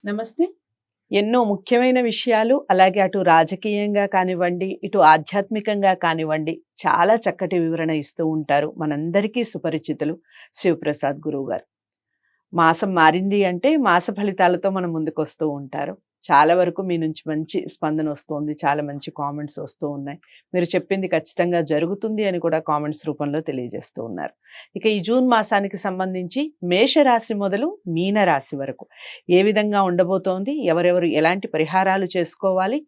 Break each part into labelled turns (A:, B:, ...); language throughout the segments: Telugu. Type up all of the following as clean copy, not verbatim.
A: నమస్తే. ఎన్నో ముఖ్యమైన విషయాలు అలాగే అటు రాజకీయంగా కానివ్వండి, ఇటు ఆధ్యాత్మికంగా కానివ్వండి, చాలా చక్కటి వివరణ ఇస్తూ ఉంటారు. మనందరికీ సుపరిచితులు శివప్రసాద్ గురువుగారు. మాసం మారింది అంటే మాస ఫలితాలతో మన ముందుకొస్తూ ఉంటారు. చాలా వరకు మీ నుంచి మంచి స్పందన వస్తోంది. చాలా మంచి కామెంట్స్ వస్తూ ఉన్నాయి. మీరు చెప్పింది ఖచ్చితంగా జరుగుతుంది అని కూడా కామెంట్స్ రూపంలో తెలియజేస్తూ ఉన్నారు. ఇక ఈ జూన్ మాసానికి సంబంధించి మేషరాశి మొదలు మీనరాశి వరకు ఏ విధంగా ఉండబోతోంది? ఎవరెవరు ఎలాంటి పరిహారాలు చేసుకోవాలి?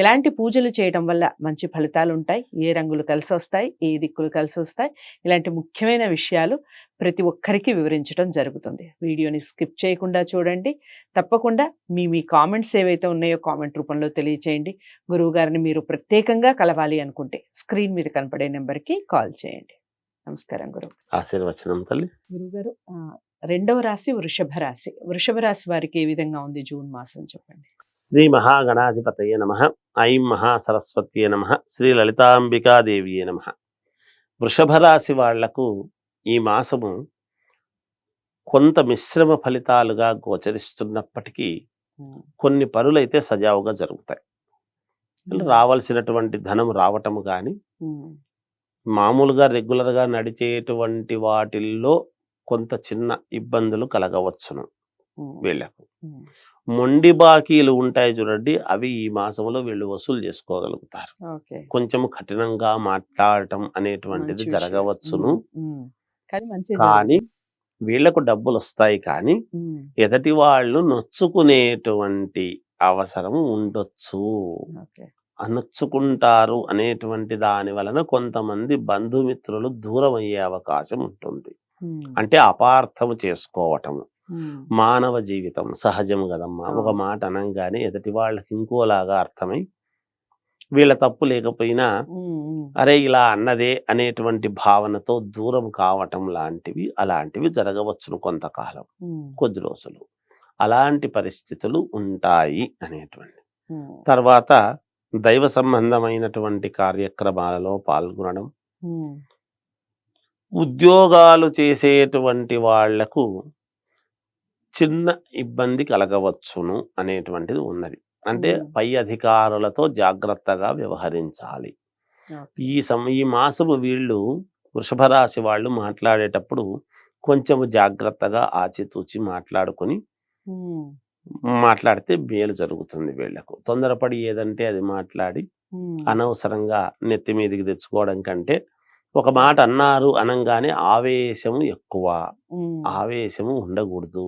A: ఎలాంటి పూజలు చేయడం వల్ల మంచి ఫలితాలుంటాయి? ఏ రంగులు కలిసొస్తాయి? ఏ దిక్కులు కలిసొస్తాయి? ఇలాంటి ముఖ్యమైన విషయాలు ప్రతి ఒక్కరికి వివరించడం జరుగుతుంది. వీడియోని స్కిప్ చేయకుండా చూడండి. తప్పకుండా మీ కామెంట్స్ ఏవైతే ఉన్నాయో కామెంట్ రూపంలో తెలియచేయండి. గురువుగారిని మీరు ప్రత్యేకంగా కలవాలి అనుకుంటే స్క్రీన్ మీద కనపడే నెంబర్‌కి కాల్ చేయండి. నమస్కారం గురువు.
B: ఆశీర్వచనం తల్లి.
A: గురువుగారు రెండవ రాశి వృషభ రాశి. వృషభ రాశి వారికి ఏ విధంగా ఉంది జూన్ మాసం చెప్పండి?
B: శ్రీ మహాగణాధిపతయే నమః. ఐం మహాసరస్వత్యే నమః. శ్రీ లలితాంబికాదేవియే నమః. వృషభ రాశి వాళ్లకు ఈ మాసము కొంత మిశ్రమ ఫలితాలుగా గోచరిస్తున్నప్పటికీ కొన్ని పనులైతే సజావుగా జరుగుతాయి. రావాల్సినటువంటి ధనం రావటము కానీ, మామూలుగా రెగ్యులర్గా నడిచేటువంటి వాటిల్లో కొంత చిన్న ఇబ్బందులు కలగవచ్చును వీళ్లకు. మొండి బాకీలు ఉంటాయి చూడండి, అవి ఈ మాసంలో వీళ్ళు వసూలు చేసుకోగలుగుతారు. కొంచెం కఠినంగా మాట్లాడటం అనేటువంటిది జరగవచ్చును, కానీ వీళ్లకు డబ్బులు వస్తాయి. కానీ ఎదటి వాళ్ళు నొచ్చుకునేటువంటి అవసరం ఉండొచ్చు, అనొచ్చుకుంటారు అనేటువంటి దాని వలన కొంతమంది బంధుమిత్రులు దూరం అయ్యే అవకాశం ఉంటుంది. అంటే అపార్థము చేసుకోవటము. మానవ జీవితం సహజం కదమ్మా. ఒక మాట అనంగానే ఎదుటి వాళ్ళకి ఇంకోలాగా అర్థమై వీళ్ళ తప్పు లేకపోయినా అరే ఇలా అన్నదే అనేటువంటి భావనతో దూరం కావటం అలాంటివి జరగవచ్చును కొంతకాలం, కొద్ది రోజులు. అలాంటి పరిస్థితులు ఉంటాయి అనేటువంటి. తర్వాత దైవ సంబంధమైనటువంటి కార్యక్రమాలలో పాల్గొనడం, ఉద్యోగాలు చేసేటువంటి వాళ్లకు చిన్న ఇబ్బంది కలగవచ్చును అనేటువంటిది ఉన్నది. అంటే పై అధికారులతో జాగ్రత్తగా వ్యవహరించాలి. ఈ మాసము వీళ్ళు వృషభ రాశి వాళ్ళు మాట్లాడేటప్పుడు కొంచెము జాగ్రత్తగా ఆచితూచి మాట్లాడితే మేలు జరుగుతుంది. వీళ్లకు తొందరపడి ఏదంటే అది మాట్లాడి అనవసరంగా నెత్తి మీదికి తెచ్చుకోవడం కంటే, ఒక మాట అన్నారు అనంగానే ఆవేశము ఎక్కువ, ఆవేశము ఉండకూడదు.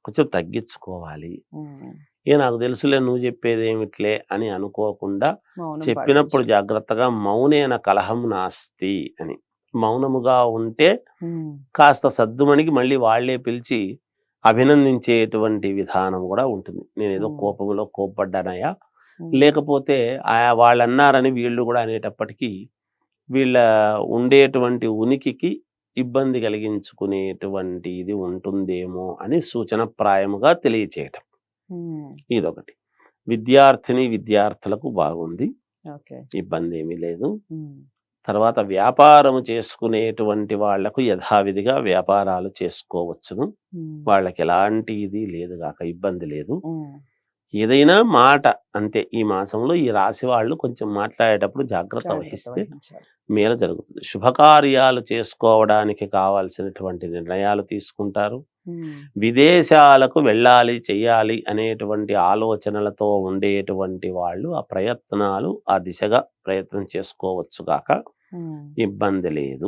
B: కొంచెం తగ్గించుకోవాలి. నాకు తెలుసులే, నువ్వు చెప్పేది ఏమిట్లే అని అనుకోకుండా చెప్పినప్పుడు జాగ్రత్తగా మౌనేన కలహం నాస్తి అని మౌనముగా ఉంటే కాస్త సద్దుమణికి మళ్ళీ వాళ్లే పిలిచి అభినందించేటువంటి విధానం కూడా ఉంటుంది. నేనేదో కోపంలో కోప్పడ్డానయా, లేకపోతే వాళ్ళన్నారని వీళ్ళు కూడా అనేటప్పటికీ వీళ్ళ ఉండేటువంటి ఉనికికి ఇబ్బంది కలిగించుకునేటువంటి ఇది ఉంటుందేమో అని సూచనప్రాయముగా తెలియచేయటం. ఇదొకటి. విద్యార్థులకు బాగుంది, ఇబ్బంది ఏమీ లేదు. తర్వాత వ్యాపారం చేసుకునేటువంటి వాళ్లకు యథావిధిగా వ్యాపారాలు చేసుకోవచ్చును. వాళ్ళకి ఎలాంటి ఇది లేదు కాక ఇబ్బంది లేదు. ఏదైనా మాట అంతే. ఈ మాసంలో ఈ రాశి వాళ్ళు కొంచెం మాట్లాడేటప్పుడు జాగ్రత్త వహిస్తే మేలు జరుగుతుంది. శుభకార్యాలు చేసుకోవడానికి కావాల్సినటువంటి నిర్ణయాలు తీసుకుంటారు. విదేశాలకు వెళ్ళాలి, చెయ్యాలి అనేటువంటి ఆలోచనలతో ఉండేటువంటి వాళ్ళు ఆ దిశగా ప్రయత్నం చేసుకోవచ్చు గాక ఇబ్బంది లేదు.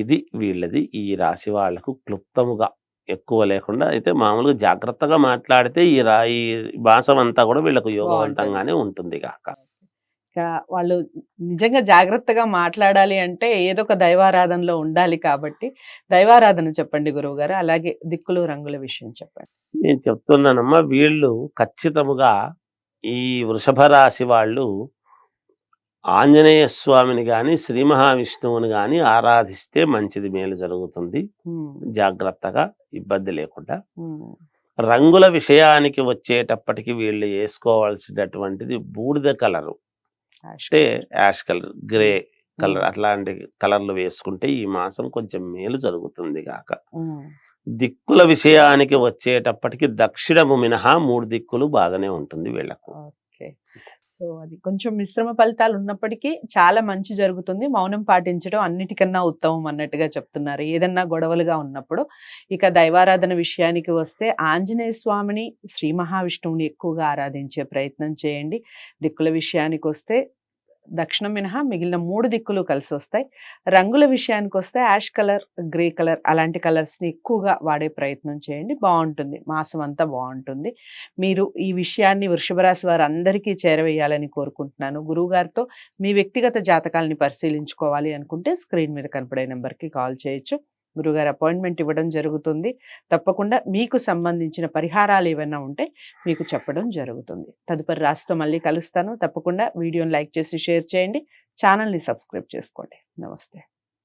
B: ఇది వీళ్ళది. ఈ రాశి వాళ్లకు క్లుప్తముగా ఎక్కువ లేకుండా అయితే మామూలుగా జాగ్రత్తగా మాట్లాడితే ఈ మాసం అంతా కూడా వీళ్ళకు యోగవంతంగానే ఉంటుంది గాక.
A: వాళ్ళు నిజంగా జాగ్రత్తగా మాట్లాడాలి అంటే ఏదో ఒక దైవారాధనలో ఉండాలి. కాబట్టి దైవారాధన చెప్పండి గురువు గారు. అలాగే దిక్కులు రంగుల విషయం చెప్పండి.
B: నేను చెప్తున్నానమ్మా, వీళ్ళు ఖచ్చితముగా ఈ వృషభ రాశి వాళ్ళు ఆంజనేయ స్వామిని గాని శ్రీ మహావిష్ణువుని గాని ఆరాధిస్తే మంచిది, మేలు జరుగుతుంది. జాగ్రత్తగా ఇబ్బంది లేకుండా. రంగుల విషయానికి వచ్చేటప్పటికి వీళ్ళు వేసుకోవాల్సినటువంటిది బూడిద కలరు, అంటే యాష్ కలర్, గ్రే కలర్, అట్లాంటి కలర్లు వేసుకుంటే ఈ మాసం కొంచెం మేలు జరుగుతుంది గాక. దిక్కుల విషయానికి వచ్చేటప్పటికి దక్షిణము మినహా 3 దిక్కులు బాగానే ఉంటుంది వీళ్ళకు.
A: ఓకే. సో అది కొంచెం మిశ్రమ ఫలితాలు ఉన్నప్పటికీ చాలా మంచి జరుగుతుంది. మౌనం పాటించడం అన్నిటికన్నా ఉత్తమం అన్నట్టుగా చెప్తున్నారు. ఏదన్నా గొడవలుగా ఉన్నప్పుడు. ఇక దైవారాధన విషయానికి వస్తే ఆంజనేయ స్వామిని, శ్రీ మహావిష్ణువుని ఎక్కువగా ఆరాధించే ప్రయత్నం చేయండి. దిక్కుల విషయానికి వస్తే దక్షిణం మినహా మిగిలిన 3 దిక్కులు కలిసొస్తాయి. రంగుల విషయానికి వస్తే యాష్ కలర్, గ్రే కలర్ అలాంటి కలర్స్‌ని ఎక్కువగా వాడే ప్రయత్నం చేయండి. బావుంటుంది. మాసం అంతా బావుంటుంది. మీరు ఈ విషయాన్ని వృషభ రాశి వారందరికీ చేరవేయాలని కోరుకుంటున్నాను. గురువుగారితో మీ వ్యక్తిగత జాతకాల్ని పరిశీలించుకోవాలి అనుకుంటే స్క్రీన్ మీద కనపడే నంబర్‌కి కాల్ చేయొచ్చు. గురువుగారు అపాయింట్మెంట్ ఇవ్వడం జరుగుతుంది. తప్పకుండా మీకు సంబంధించిన పరిహారాలు ఏవైనా ఉంటే మీకు చెప్పడం జరుగుతుంది. తదుపరి రాశితో మళ్ళీ కలుస్తాను. తప్పకుండా వీడియోని లైక్ చేసి షేర్ చేయండి. ఛానల్‌ని సబ్స్క్రైబ్ చేసుకోండి. నమస్తే.